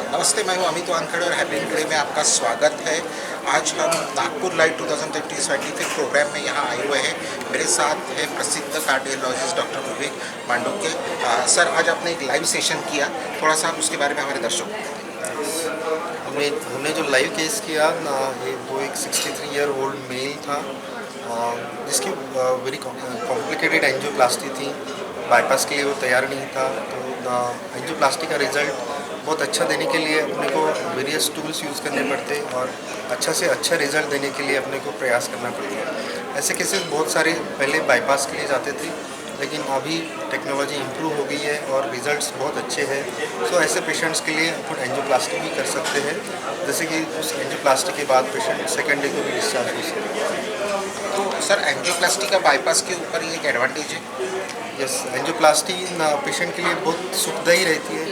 नमस्ते, मैं हूं अमित वानखेड़े और हैप्पी टुडे में आपका स्वागत है। आज हम नागपुर लाइव 2020 साइंटिफिक प्रोग्राम में यहाँ आए हुए हैं। मेरे साथ है प्रसिद्ध कार्डियोलॉजिस्ट डॉक्टर विवेक मांडुक्य। सर, आज आपने एक लाइव सेशन किया, थोड़ा सा आप उसके बारे में हमारे दर्शकों को हमने हमने जो लाइव केस किया ना, ये वो एक 63 ईयर ओल्ड मेल था, जिसकी वेरी कॉम्प्लिकेटेड एंजियोप्लास्टी थी। बाईपास के लिए वो तैयार नहीं था। तो एंजियोप्लास्टी का रिज़ल्ट बहुत अच्छा देने के लिए अपने को वेरियस टूल्स यूज़ करने पड़ते और अच्छा से अच्छा रिज़ल्ट देने के लिए अपने को प्रयास करना पड़ता। ऐसे केसेस बहुत सारे पहले बाईपास के लिए जाते थे, लेकिन अभी टेक्नोलॉजी इम्प्रूव हो गई है और रिजल्ट्स बहुत अच्छे हैं। सो ऐसे पेशेंट्स के लिए अपन एंजियोप्लास्टी भी कर सकते हैं, जैसे कि उस एंजियोप्लास्टी के बाद पेशेंट सेकेंड डे को भी डिस्चार्ज हो सकते हैं। तो सर, एंजियोप्लास्टी का बाईपास के ऊपर ये एक एडवांटेज है। यस, एंजियोप्लास्टी पेशेंट के लिए बहुत सुखदायी रहती है।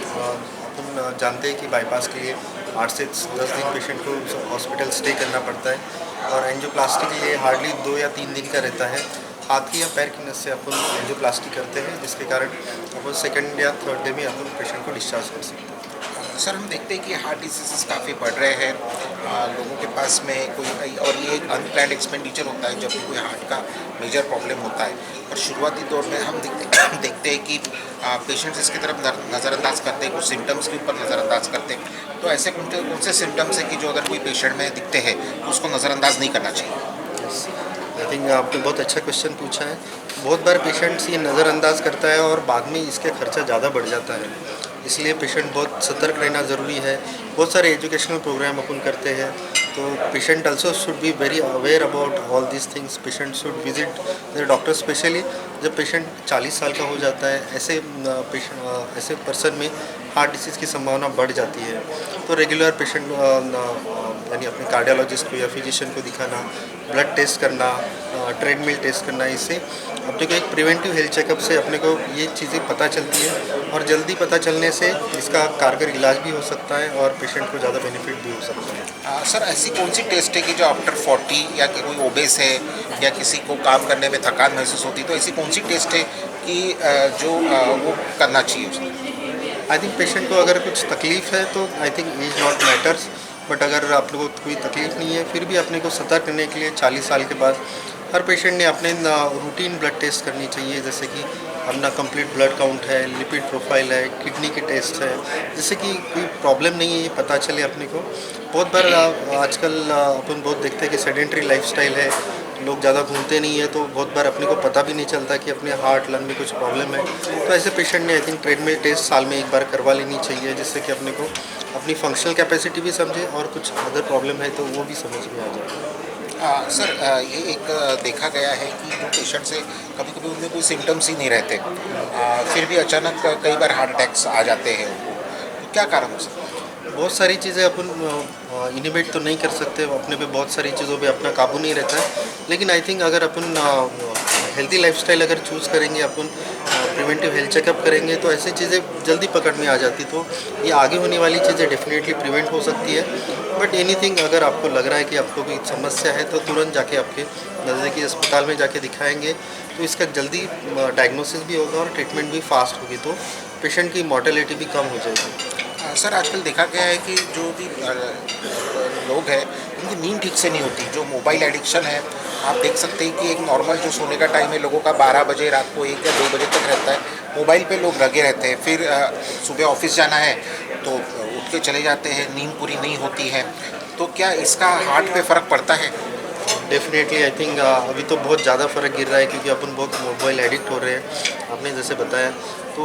अपन जानते हैं कि बाईपास के लिए 8 से 10 दिन पेशेंट को हॉस्पिटल स्टे करना पड़ता है, और एंजियोप्लास्टी के लिए हार्डली 2 या 3 दिन का रहता है। हाथ की या पैर की नस से अपन एंजियोप्लास्टी करते हैं, जिसके कारण अपन सेकंड या थर्ड डे में अपन पेशेंट को डिस्चार्ज कर सकते हैं। सर, हम देखते हैं कि हार्ट डिसीजेस काफ़ी बढ़ रहे हैं लोगों के पास में कोई, और ये एक अनप्लान्ड एक्सपेंडिचर होता है जब भी कोई हार्ट का मेजर प्रॉब्लम होता है। और शुरुआती दौर में हम देखते हैं कि पेशेंट्स इसकी तरफ नज़रअंदाज करते हैं, कुछ सिम्टम्स के ऊपर नज़रअंदाज करते हैं। तो ऐसे कौन से सिम्टम्स हैं कि जो अगर कोई पेशेंट में दिखते हैं तो उसको नज़रअंदाज नहीं करना चाहिए? आई थिंक आपने बहुत अच्छा क्वेश्चन पूछा है। बहुत बार पेशेंट्स ये नज़रअंदाज करता है और बाद में इसके खर्चा ज़्यादा बढ़ जाता है, इसलिए पेशेंट बहुत सतर्क रहना ज़रूरी है। बहुत सारे एजुकेशनल प्रोग्राम अपन करते हैं, तो patient also should be very aware about all this things. Patient should visit the doctor, specially जब पेशेंट 40 साल का हो जाता है। ऐसे पर्सन में हार्ट डिसीज़ की संभावना बढ़ जाती है। तो रेगुलर पेशेंट यानी अपने कार्डियोलॉजिस्ट को या फिजिशियन को दिखाना, ब्लड टेस्ट करना, ट्रेडमिल टेस्ट करना, इससे अपने को एक प्रिवेंटिव हेल्थ चेकअप से अपने को ये चीज़ें पता चलती है, और जल्दी पता चलने से इसका कारगर इलाज भी हो सकता है और पेशेंट को ज़्यादा बेनिफिट भी हो सकता है। सर, ऐसी कौन सी टेस्ट है कि जो आफ्टर 40 या कि कोई ओबेस है या किसी को काम करने में थकान महसूस होती है, तो ऐसी कौन सी टेस्ट है कि वो करना चाहिए उसने? आई थिंक पेशेंट को अगर कुछ तकलीफ़ है तो I think age not matters, but अगर आप लोगों को कोई तकलीफ़ नहीं है फिर भी अपने को सतर्क करने के लिए 40 साल के बाद हर पेशेंट ने अपने रूटीन ब्लड टेस्ट करनी चाहिए, जैसे कि अपना कंप्लीट ब्लड काउंट है, लिपिड प्रोफाइल है, किडनी की टेस्ट है, जिससे कि कोई प्रॉब्लम नहीं है ये पता चले अपने को। बहुत बार आजकल अपन बहुत देखते हैं कि सेडेंट्री लाइफस्टाइल है, लोग ज़्यादा घूमते नहीं है, तो बहुत बार अपने को पता भी नहीं चलता कि अपने हार्ट लंग में कुछ प्रॉब्लम है। तो ऐसे पेशेंट ने आई थिंक ट्रेडमिल टेस्ट साल में एक बार करवा लेनी चाहिए, जिससे कि अपने को अपनी फंक्शनल कैपेसिटी भी समझे और कुछ अदर प्रॉब्लम है तो वो भी समझ में आ जाए। सर, ये एक देखा गया है कि जो पेशेंट्स है कभी कभी उनमें कोई सिम्टम्स ही नहीं रहते, फिर भी अचानक कई बार हार्ट अटैक्स आ जाते हैं उनको, तो क्या कारण हो सकता है? बहुत सारी चीज़ें अपन इनिमेट तो नहीं कर सकते, अपने पे बहुत सारी चीज़ों पे अपना काबू नहीं रहता है, लेकिन आई थिंक अगर अपन हेल्दी लाइफस्टाइल अगर चूज़ करेंगे, अपन प्रिवेंटिव हेल्थ चेकअप करेंगे, तो ऐसी चीज़ें जल्दी पकड़ में आ जाती, तो ये आगे होने वाली चीज़ें डेफिनेटली प्रिवेंट हो सकती है। बट एनीथिंग अगर आपको लग रहा है कि आपको कोई समस्या है तो तुरंत जाके आपके नज़दीकी अस्पताल में जाके दिखाएंगे, तो इसका जल्दी डायग्नोसिस भी होगा और ट्रीटमेंट भी फास्ट होगी, तो पेशेंट की मॉर्टेलिटी भी कम हो जाएगी। सर, आजकल देखा गया है कि जो भी लोग हैं उनकी नींद ठीक से नहीं होती। जो मोबाइल एडिक्शन है, आप देख सकते हैं कि एक नॉर्मल जो सोने का टाइम है लोगों का 12 बजे रात को 1 या 2 बजे तक रहता है, मोबाइल पे लोग लगे रहते हैं। फिर सुबह ऑफिस जाना है तो उठ के चले जाते हैं, नींद पूरी नहीं होती है। तो क्या इसका हार्ट पे फ़र्क पड़ता है? डेफिनेटली आई थिंक अभी तो बहुत ज़्यादा फ़र्क गिर रहा है, क्योंकि अपन बहुत मोबाइल एडिक्ट हो रहे हैं, आपने जैसे बताया। तो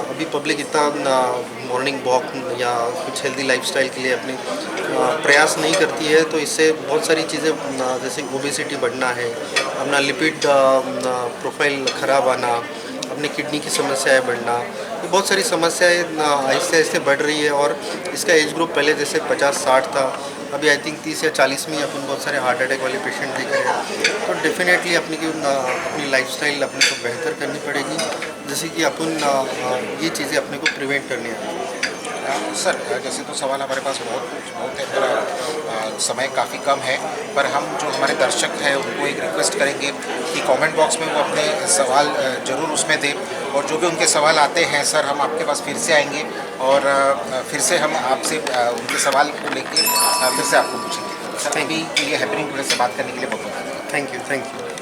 अभी पब्लिक इतना मॉर्निंग वॉक या कुछ हेल्दी लाइफस्टाइल के लिए अपने प्रयास नहीं करती है, तो इससे बहुत सारी चीज़ें जैसे ओबेसिटी बढ़ना है, अपना लिपिड प्रोफाइल ख़राब आना, अपने किडनी की समस्याएं बढ़ना, ये बहुत सारी समस्याएं आहिस्ते आहिस्ते बढ़ रही है। और इसका एज ग्रुप पहले जैसे 50-60 था, अभी आई थिंक 30 या 40 में ही अपन बहुत सारे हार्ट अटैक वाले पेशेंट देख रहे हैं। तो डेफिनेटली अपनी लाइफस्टाइल अपने को बेहतर करनी पड़ेगी, जैसे कि अपन ये चीज़ें अपने को प्रिवेंट करनी है। सर जैसे तो सवाल हमारे पास बहुत है पर समय काफ़ी कम है, पर हम जो हमारे दर्शक हैं उनको एक रिक्वेस्ट करेंगे कि कमेंट बॉक्स में वो अपने सवाल ज़रूर उसमें दें, और जो भी उनके सवाल आते हैं सर हम आपके पास फिर से आएंगे और फिर से हम आपसे उनके सवाल को लेके फिर से आपको पूछेंगे। सर अभी ये हैपनिंग टुडे से बात करने के लिए बहुत बहुत धन्यवाद। Thank you.